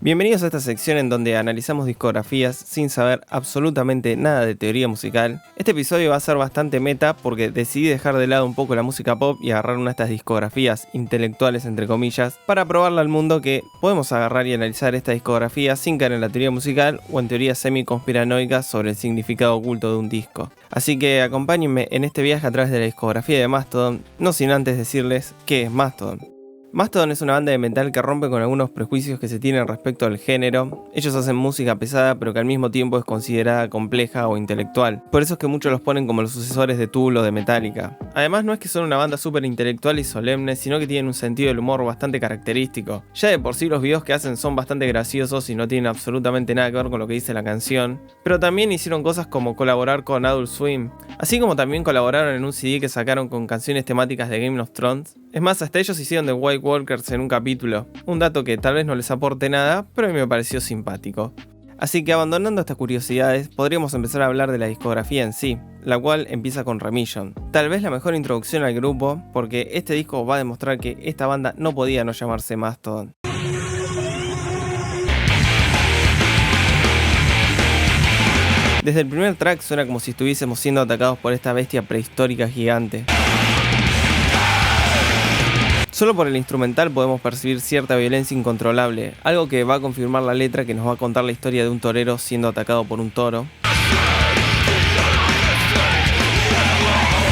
Bienvenidos a esta sección en donde analizamos discografías sin saber absolutamente nada de teoría musical. Este episodio va a ser bastante meta porque decidí dejar de lado un poco la música pop y agarrar una de estas discografías intelectuales entre comillas para probarle al mundo que podemos agarrar y analizar esta discografía sin caer en la teoría musical o en teorías semi-conspiranoicas sobre el significado oculto de un disco. Así que acompáñenme en este viaje a través de la discografía de Mastodon, no sin antes decirles qué es Mastodon. Mastodon es una banda de metal que rompe con algunos prejuicios que se tienen respecto al género. Ellos hacen música pesada pero que al mismo tiempo es considerada compleja o intelectual. Por eso es que muchos los ponen como los sucesores de Tool o de Metallica. Además no es que son una banda súper intelectual y solemne, sino que tienen un sentido del humor bastante característico. Ya de por sí los videos que hacen son bastante graciosos y no tienen absolutamente nada que ver con lo que dice la canción. Pero también hicieron cosas como colaborar con Adult Swim, así como también colaboraron en un CD que sacaron con canciones temáticas de Game of Thrones. Es más, hasta ellos hicieron de White Walkers en un capítulo, un dato que tal vez no les aporte nada, pero a mí me pareció simpático. Así que abandonando estas curiosidades, podríamos empezar a hablar de la discografía en sí, la cual empieza con Remission. Tal vez la mejor introducción al grupo, porque este disco va a demostrar que esta banda no podía no llamarse Mastodon. Desde el primer track suena como si estuviésemos siendo atacados por esta bestia prehistórica gigante. Solo por el instrumental podemos percibir cierta violencia incontrolable, algo que va a confirmar la letra que nos va a contar la historia de un torero siendo atacado por un toro.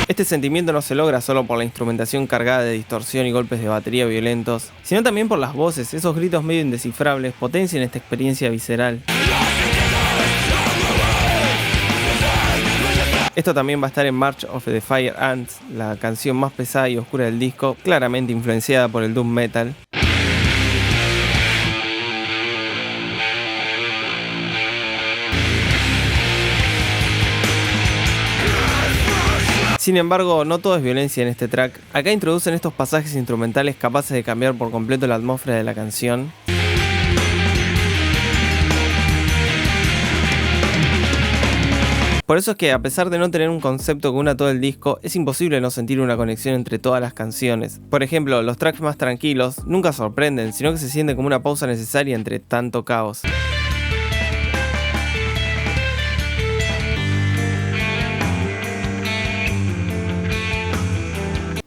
Este sentimiento no se logra solo por la instrumentación cargada de distorsión y golpes de batería violentos, sino también por las voces, esos gritos medio indescifrables potencian esta experiencia visceral. Esto también va a estar en March of the Fire Ants, la canción más pesada y oscura del disco, claramente influenciada por el doom metal. Sin embargo, no todo es violencia en este track. Acá introducen estos pasajes instrumentales capaces de cambiar por completo la atmósfera de la canción. Por eso es que a pesar de no tener un concepto que una todo el disco, es imposible no sentir una conexión entre todas las canciones. Por ejemplo, los tracks más tranquilos nunca sorprenden, sino que se siente como una pausa necesaria entre tanto caos.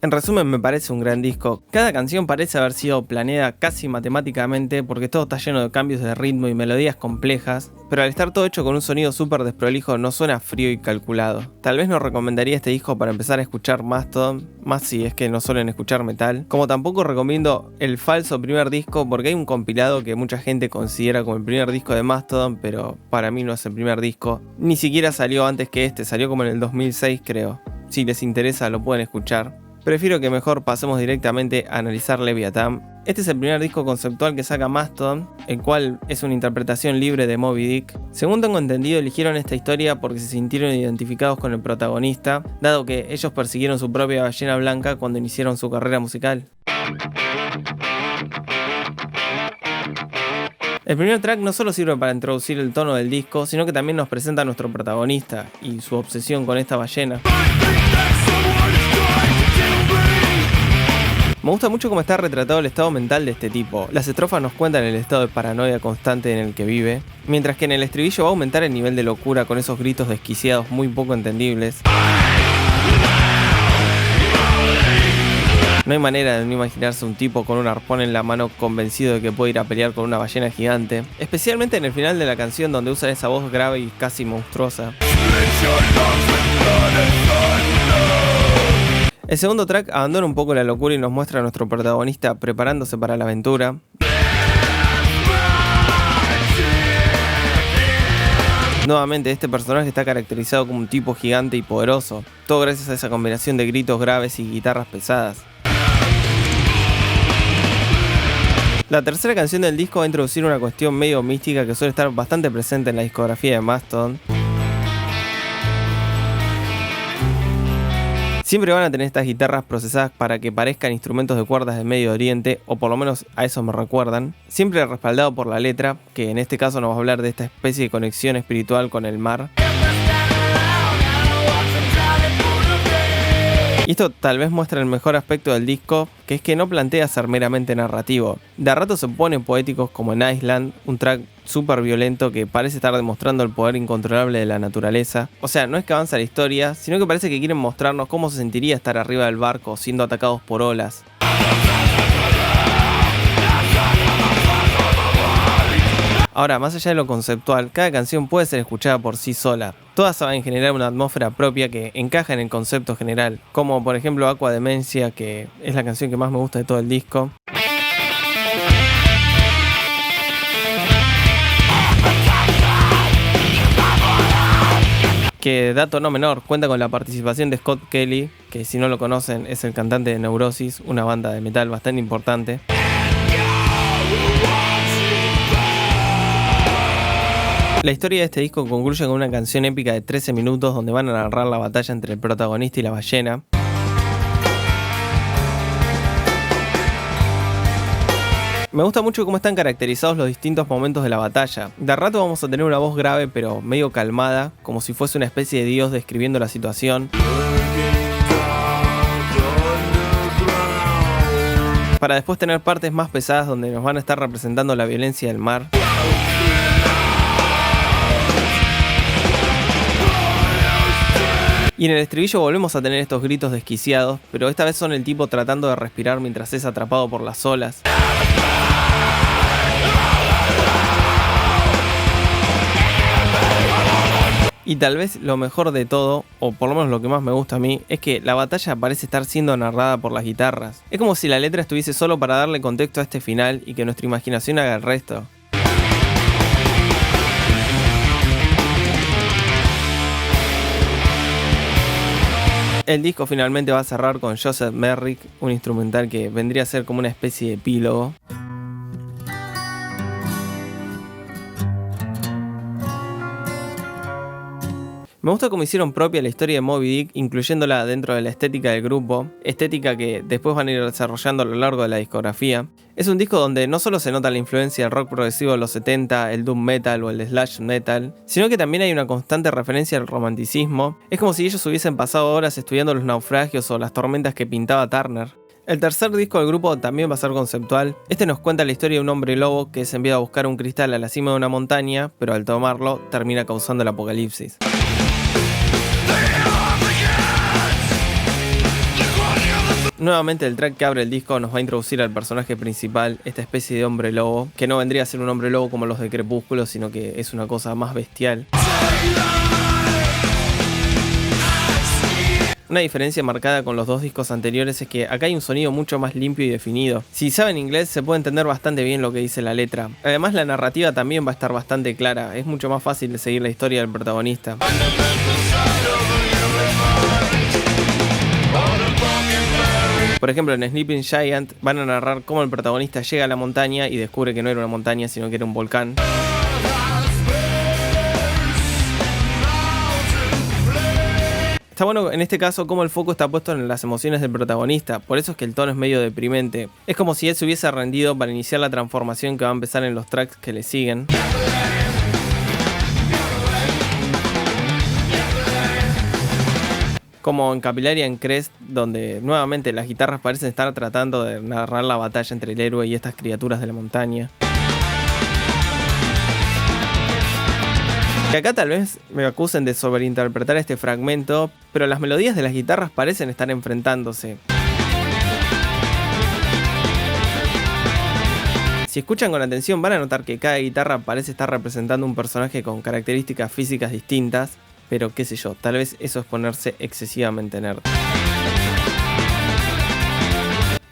En resumen, me parece un gran disco. Cada canción parece haber sido planeada casi matemáticamente porque todo está lleno de cambios de ritmo y melodías complejas, pero al estar todo hecho con un sonido súper desprolijo no suena frío y calculado. Tal vez no recomendaría este disco para empezar a escuchar Mastodon, más si es que no suelen escuchar metal, como tampoco recomiendo el falso primer disco porque hay un compilado que mucha gente considera como el primer disco de Mastodon, pero para mí no es el primer disco. Ni siquiera salió antes que este, salió como en el 2006 creo. Si les interesa lo pueden escuchar. Prefiero que mejor pasemos directamente a analizar Leviathan. Este es el primer disco conceptual que saca Mastodon, el cual es una interpretación libre de Moby Dick. Según tengo entendido, eligieron esta historia porque se sintieron identificados con el protagonista, dado que ellos persiguieron su propia ballena blanca cuando iniciaron su carrera musical. El primer track no solo sirve para introducir el tono del disco, sino que también nos presenta a nuestro protagonista y su obsesión con esta ballena. Me gusta mucho cómo está retratado el estado mental de este tipo. Las estrofas nos cuentan el estado de paranoia constante en el que vive, mientras que en el estribillo va a aumentar el nivel de locura con esos gritos desquiciados muy poco entendibles. No hay manera de no imaginarse un tipo con un arpón en la mano convencido de que puede ir a pelear con una ballena gigante, especialmente en el final de la canción donde usan esa voz grave y casi monstruosa. El segundo track abandona un poco la locura y nos muestra a nuestro protagonista preparándose para la aventura. Nuevamente, este personaje está caracterizado como un tipo gigante y poderoso, todo gracias a esa combinación de gritos graves y guitarras pesadas. La tercera canción del disco va a introducir una cuestión medio mística que suele estar bastante presente en la discografía de Mastodon. Siempre van a tener estas guitarras procesadas para que parezcan instrumentos de cuerdas de Medio Oriente, o por lo menos a eso me recuerdan. Siempre respaldado por la letra, que en este caso nos va a hablar de esta especie de conexión espiritual con el mar. Y esto tal vez muestra el mejor aspecto del disco, que es que no plantea ser meramente narrativo. De a rato se ponen poéticos como en Island, un track súper violento que parece estar demostrando el poder incontrolable de la naturaleza. O sea, no es que avanza la historia, sino que parece que quieren mostrarnos cómo se sentiría estar arriba del barco siendo atacados por olas. Ahora, más allá de lo conceptual, cada canción puede ser escuchada por sí sola. Todas saben generar una atmósfera propia que encaja en el concepto general, como por ejemplo Aqua Demencia, que es la canción que más me gusta de todo el disco. Que, dato no menor, cuenta con la participación de Scott Kelly, que si no lo conocen es el cantante de Neurosis, una banda de metal bastante importante. La historia de este disco concluye con una canción épica de 13 minutos donde van a narrar la batalla entre el protagonista y la ballena. Me gusta mucho cómo están caracterizados los distintos momentos de la batalla. De a rato vamos a tener una voz grave pero medio calmada, como si fuese una especie de dios describiendo la situación. Para después tener partes más pesadas donde nos van a estar representando la violencia del mar. Y en el estribillo volvemos a tener estos gritos desquiciados, pero esta vez son el tipo tratando de respirar mientras es atrapado por las olas. Y tal vez lo mejor de todo, o por lo menos lo que más me gusta a mí, es que la batalla parece estar siendo narrada por las guitarras. Es como si la letra estuviese solo para darle contexto a este final y que nuestra imaginación haga el resto. El disco finalmente va a cerrar con Joseph Merrick, un instrumental que vendría a ser como una especie de epílogo. Me gusta cómo hicieron propia la historia de Moby Dick, incluyéndola dentro de la estética del grupo, estética que después van a ir desarrollando a lo largo de la discografía. Es un disco donde no solo se nota la influencia del rock progresivo de los 70, el doom metal o el slash metal, sino que también hay una constante referencia al romanticismo. Es como si ellos hubiesen pasado horas estudiando los naufragios o las tormentas que pintaba Turner. El tercer disco del grupo también va a ser conceptual. Este nos cuenta la historia de un hombre lobo que es enviado a buscar un cristal a la cima de una montaña, pero al tomarlo termina causando el apocalipsis. Nuevamente el track que abre el disco nos va a introducir al personaje principal, esta especie de hombre lobo, que no vendría a ser un hombre lobo como los de Crepúsculo, sino que es una cosa más bestial. Una diferencia marcada con los dos discos anteriores es que acá hay un sonido mucho más limpio y definido. Si saben inglés se puede entender bastante bien lo que dice la letra. Además la narrativa también va a estar bastante clara, es mucho más fácil de seguir la historia del protagonista. Por ejemplo, en Sleeping Giant van a narrar cómo el protagonista llega a la montaña y descubre que no era una montaña, sino que era un volcán. Está bueno en este caso cómo el foco está puesto en las emociones del protagonista, por eso es que el tono es medio deprimente. Es como si él se hubiese rendido para iniciar la transformación que va a empezar en los tracks que le siguen. Como en Capillary Crest, donde nuevamente las guitarras parecen estar tratando de narrar la batalla entre el héroe y estas criaturas de la montaña. Que acá tal vez me acusen de sobreinterpretar este fragmento, pero las melodías de las guitarras parecen estar enfrentándose. Si escuchan con atención van a notar que cada guitarra parece estar representando un personaje con características físicas distintas, pero qué sé yo, tal vez eso es ponerse excesivamente nerd.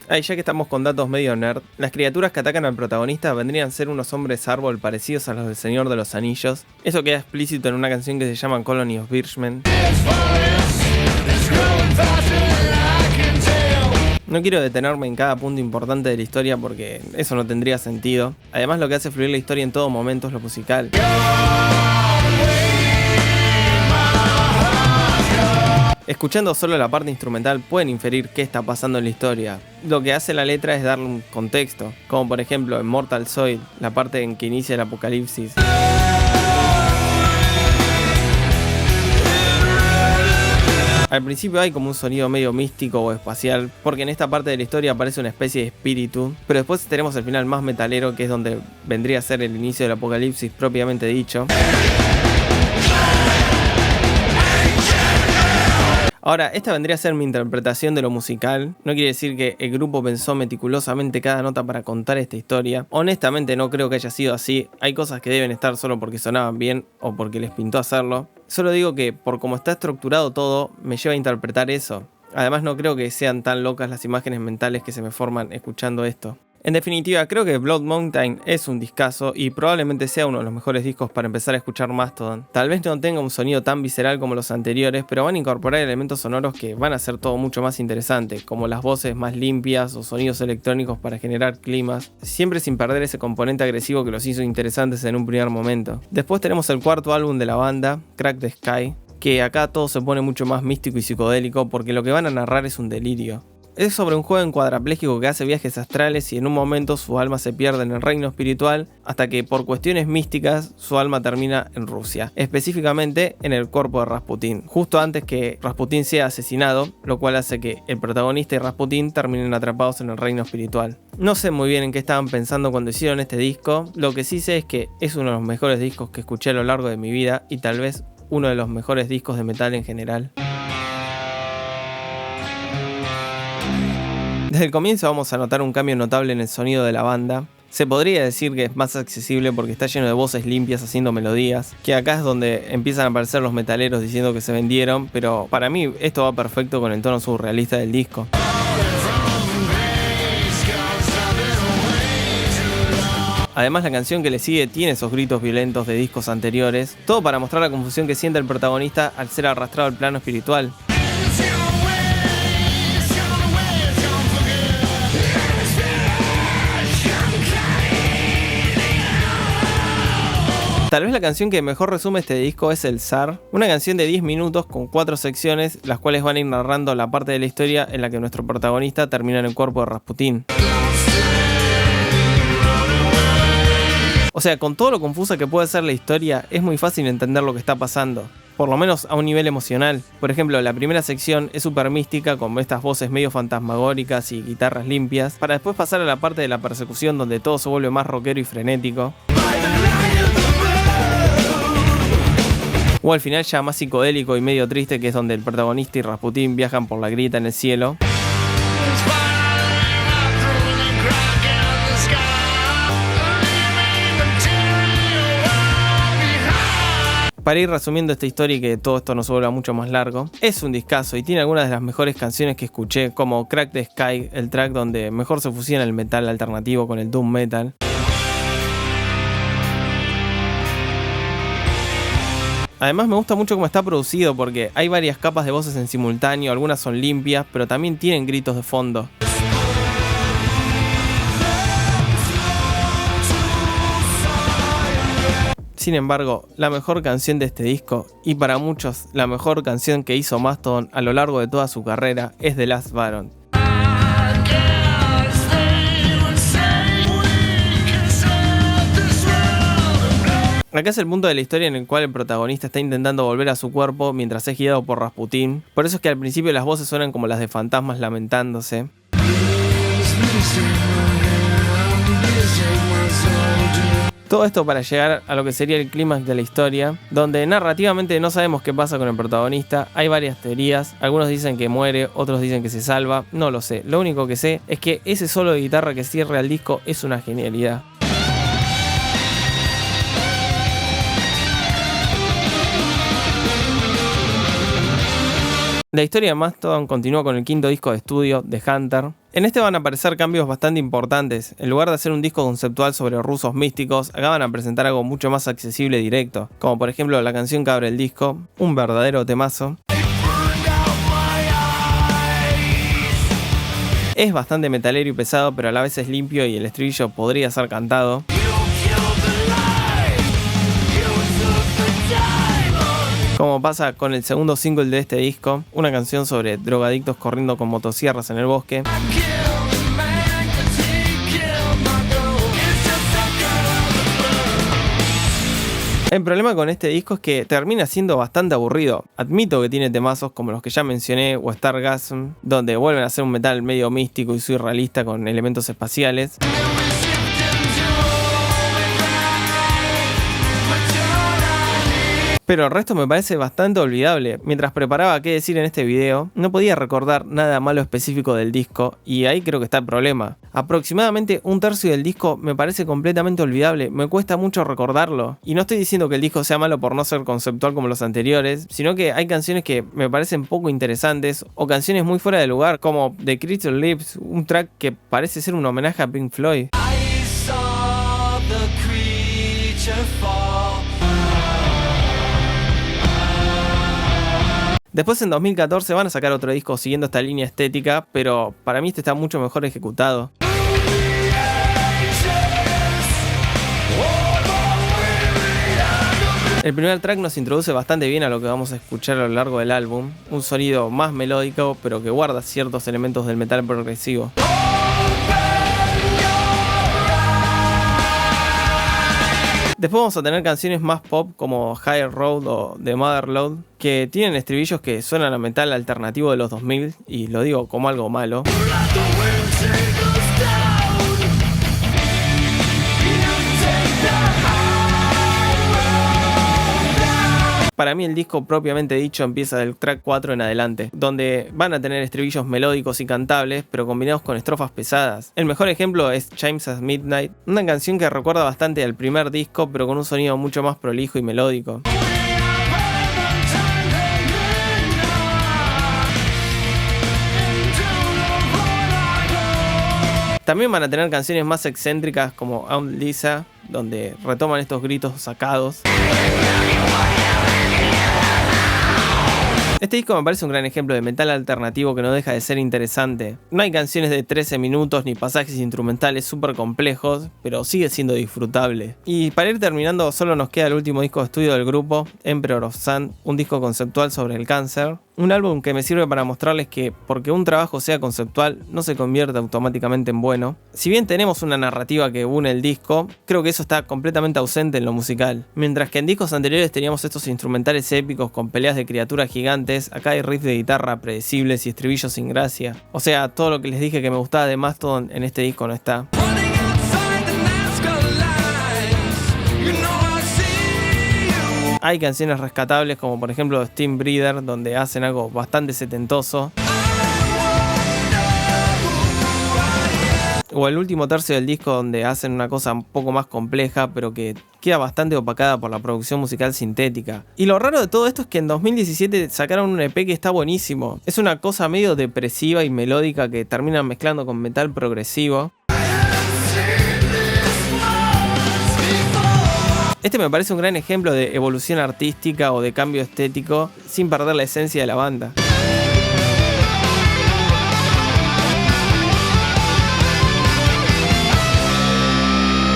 Ya que estamos con datos medio nerd, las criaturas que atacan al protagonista vendrían a ser unos hombres árbol parecidos a los del Señor de los Anillos. Eso queda explícito en una canción que se llama Colony of Birchmen. No quiero detenerme en cada punto importante de la historia porque eso no tendría sentido. Además lo que hace fluir la historia en todo momento es lo musical. Escuchando solo la parte instrumental pueden inferir qué está pasando en la historia. Lo que hace la letra es darle un contexto, como por ejemplo en Mortal Soil, la parte en que inicia el apocalipsis. Al principio hay como un sonido medio místico o espacial, porque en esta parte de la historia aparece una especie de espíritu, pero después tenemos el final más metalero, que es donde vendría a ser el inicio del apocalipsis propiamente dicho. Ahora, esta vendría a ser mi interpretación de lo musical. No quiere decir que el grupo pensó meticulosamente cada nota para contar esta historia. Honestamente no creo que haya sido así. Hay cosas que deben estar solo porque sonaban bien o porque les pintó hacerlo. Solo digo que por cómo está estructurado todo, me lleva a interpretar eso. Además no creo que sean tan locas las imágenes mentales que se me forman escuchando esto. En definitiva, creo que Blood Mountain es un discazo y probablemente sea uno de los mejores discos para empezar a escuchar Mastodon. Tal vez no tenga un sonido tan visceral como los anteriores, pero van a incorporar elementos sonoros que van a hacer todo mucho más interesante, como las voces más limpias o sonidos electrónicos para generar climas, siempre sin perder ese componente agresivo que los hizo interesantes en un primer momento. Después tenemos el cuarto álbum de la banda, Crack the Sky, que acá todo se pone mucho más místico y psicodélico porque lo que van a narrar es un delirio. Es sobre un joven cuadrapléjico que hace viajes astrales y en un momento su alma se pierde en el reino espiritual hasta que por cuestiones místicas su alma termina en Rusia, específicamente en el cuerpo de Rasputín, justo antes que Rasputín sea asesinado, lo cual hace que el protagonista y Rasputín terminen atrapados en el reino espiritual. No sé muy bien en qué estaban pensando cuando hicieron este disco, lo que sí sé es que es uno de los mejores discos que escuché a lo largo de mi vida y tal vez uno de los mejores discos de metal en general. Desde el comienzo vamos a notar un cambio notable en el sonido de la banda. Se podría decir que es más accesible porque está lleno de voces limpias haciendo melodías, que acá es donde empiezan a aparecer los metaleros diciendo que se vendieron, pero para mí esto va perfecto con el tono surrealista del disco. Además la canción que le sigue tiene esos gritos violentos de discos anteriores, todo para mostrar la confusión que siente el protagonista al ser arrastrado al plano espiritual. Tal vez la canción que mejor resume este disco es El Zar, una canción de 10 minutos con 4 secciones, las cuales van a ir narrando la parte de la historia en la que nuestro protagonista termina en el cuerpo de Rasputín. O sea, con todo lo confusa que puede ser la historia, es muy fácil entender lo que está pasando, por lo menos a un nivel emocional. Por ejemplo, la primera sección es súper mística, con estas voces medio fantasmagóricas y guitarras limpias, para después pasar a la parte de la persecución donde todo se vuelve más rockero y frenético. O al final ya más psicodélico y medio triste, que es donde el protagonista y Rasputín viajan por la grieta en el cielo. Para ir resumiendo esta historia y que todo esto no se vuelva mucho más largo, es un discazo y tiene algunas de las mejores canciones que escuché, como Crack the Sky, el track donde mejor se fusiona el metal alternativo con el doom metal. Además me gusta mucho cómo está producido porque hay varias capas de voces en simultáneo, algunas son limpias, pero también tienen gritos de fondo. Sin embargo, la mejor canción de este disco, y para muchos la mejor canción que hizo Mastodon a lo largo de toda su carrera, es The Last Baron. Acá es el punto de la historia en el cual el protagonista está intentando volver a su cuerpo mientras es guiado por Rasputín. Por eso es que al principio las voces suenan como las de fantasmas lamentándose. Todo esto para llegar a lo que sería el clímax de la historia, donde narrativamente no sabemos qué pasa con el protagonista. Hay varias teorías, algunos dicen que muere, otros dicen que se salva, no lo sé. Lo único que sé es que ese solo de guitarra que cierra el disco es una genialidad. La historia de Mastodon continúa con el quinto disco de estudio, The Hunter. En este van a aparecer cambios bastante importantes. En lugar de hacer un disco conceptual sobre rusos místicos, acá van a presentar algo mucho más accesible y directo, como por ejemplo la canción que abre el disco, un verdadero temazo. Es bastante metalero y pesado, pero a la vez es limpio y el estribillo podría ser cantado. Como pasa con el segundo single de este disco, una canción sobre drogadictos corriendo con motosierras en el bosque. El problema con este disco es que termina siendo bastante aburrido. Admito que tiene temazos como los que ya mencioné o Stargasm, donde vuelven a hacer un metal medio místico y surrealista con elementos espaciales. Pero el resto me parece bastante olvidable. Mientras preparaba qué decir en este video, no podía recordar nada malo específico del disco, y ahí creo que está el problema. Aproximadamente un tercio del disco me parece completamente olvidable, me cuesta mucho recordarlo. Y no estoy diciendo que el disco sea malo por no ser conceptual como los anteriores, sino que hay canciones que me parecen poco interesantes, o canciones muy fuera de lugar, como The Creature Lives, un track que parece ser un homenaje a Pink Floyd. I saw the creature fall. Después en 2014 van a sacar otro disco siguiendo esta línea estética, pero para mí este está mucho mejor ejecutado. El primer track nos introduce bastante bien a lo que vamos a escuchar a lo largo del álbum, un sonido más melódico pero que guarda ciertos elementos del metal progresivo. Después vamos a tener canciones más pop como Higher Road o The Motherlode, que tienen estribillos que suenan a metal alternativo de los 2000, y lo digo como algo malo. Para mí el disco propiamente dicho empieza del track 4 en adelante, donde van a tener estribillos melódicos y cantables, pero combinados con estrofas pesadas. El mejor ejemplo es Chimes at Midnight, una canción que recuerda bastante al primer disco, pero con un sonido mucho más prolijo y melódico. También van a tener canciones más excéntricas como Aunt Lisa, donde retoman estos gritos sacados. Este disco me parece un gran ejemplo de metal alternativo que no deja de ser interesante. No hay canciones de 13 minutos ni pasajes instrumentales súper complejos, pero sigue siendo disfrutable. Y para ir terminando, solo nos queda el último disco de estudio del grupo, Emperor of Sand, un disco conceptual sobre el cáncer. Un álbum que me sirve para mostrarles que porque un trabajo sea conceptual no se convierte automáticamente en bueno. Si bien tenemos una narrativa que une el disco, creo que eso está completamente ausente en lo musical. Mientras que en discos anteriores teníamos estos instrumentales épicos con peleas de criaturas gigantes, acá hay riffs de guitarra predecibles y estribillos sin gracia. O sea, todo lo que les dije que me gustaba de Mastodon en este disco no está. Hay canciones rescatables como por ejemplo Steam Breeder, donde hacen algo bastante setentoso. O el último tercio del disco, donde hacen una cosa un poco más compleja, pero que queda bastante opacada por la producción musical sintética. Y lo raro de todo esto es que en 2017 sacaron un EP que está buenísimo. Es una cosa medio depresiva y melódica que terminan mezclando con metal progresivo. Este me parece un gran ejemplo de evolución artística o de cambio estético sin perder la esencia de la banda.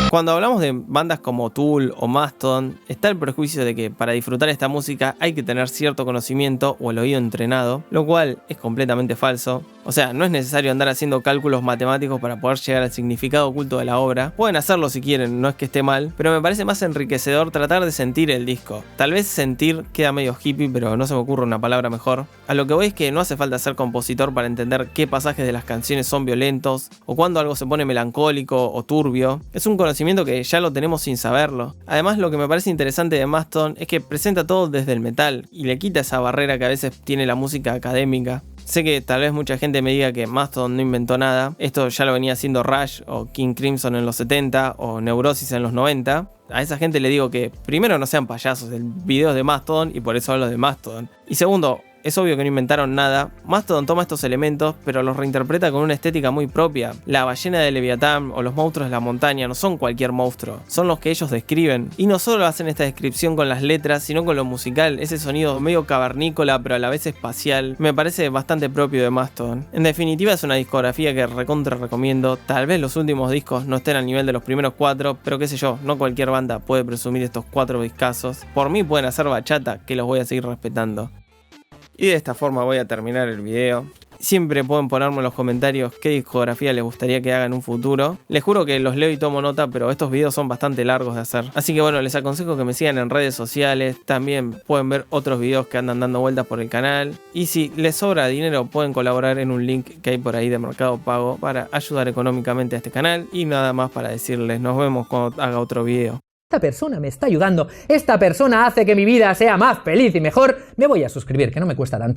Cuando hablamos de bandas como Tool o Mastodon, está el prejuicio de que para disfrutar esta música hay que tener cierto conocimiento o el oído entrenado, lo cual es completamente falso. O sea, no es necesario andar haciendo cálculos matemáticos para poder llegar al significado oculto de la obra. Pueden hacerlo si quieren, no es que esté mal, pero me parece más enriquecedor tratar de sentir el disco. Tal vez sentir queda medio hippie, pero no se me ocurre una palabra mejor. A lo que voy es que no hace falta ser compositor para entender qué pasajes de las canciones son violentos, o cuando algo se pone melancólico o turbio. Es un conocimiento que ya lo tenemos sin saberlo. Además, lo que me parece interesante de Mastodon es que presenta todo desde el metal, y le quita esa barrera que a veces tiene la música académica. Sé que tal vez mucha gente me diga que Mastodon no inventó nada. Esto ya lo venía haciendo Rush o King Crimson en los 70 o Neurosis en los 90. A esa gente le digo que primero no sean payasos, el video es de Mastodon y por eso hablo de Mastodon. Y segundo, es obvio que no inventaron nada. Mastodon toma estos elementos, pero los reinterpreta con una estética muy propia. La ballena de Leviatán o los monstruos de la montaña no son cualquier monstruo, son los que ellos describen. Y no solo hacen esta descripción con las letras, sino con lo musical, ese sonido medio cavernícola pero a la vez espacial. Me parece bastante propio de Mastodon. En definitiva, es una discografía que recontra recomiendo. Tal vez los últimos discos no estén al nivel de los primeros 4, pero qué sé yo, no cualquier banda puede presumir estos 4 discazos. Por mí pueden hacer bachata, que los voy a seguir respetando. Y de esta forma voy a terminar el video. Siempre pueden ponerme en los comentarios qué discografía les gustaría que haga en un futuro. Les juro que los leo y tomo nota, pero estos videos son bastante largos de hacer. Así que bueno, les aconsejo que me sigan en redes sociales. También pueden ver otros videos que andan dando vueltas por el canal. Y si les sobra dinero, pueden colaborar en un link que hay por ahí de Mercado Pago para ayudar económicamente a este canal. Y nada más para decirles, nos vemos cuando haga otro video. Esta persona me está ayudando, esta persona hace que mi vida sea más feliz y mejor, me voy a suscribir, que no me cuesta tanto.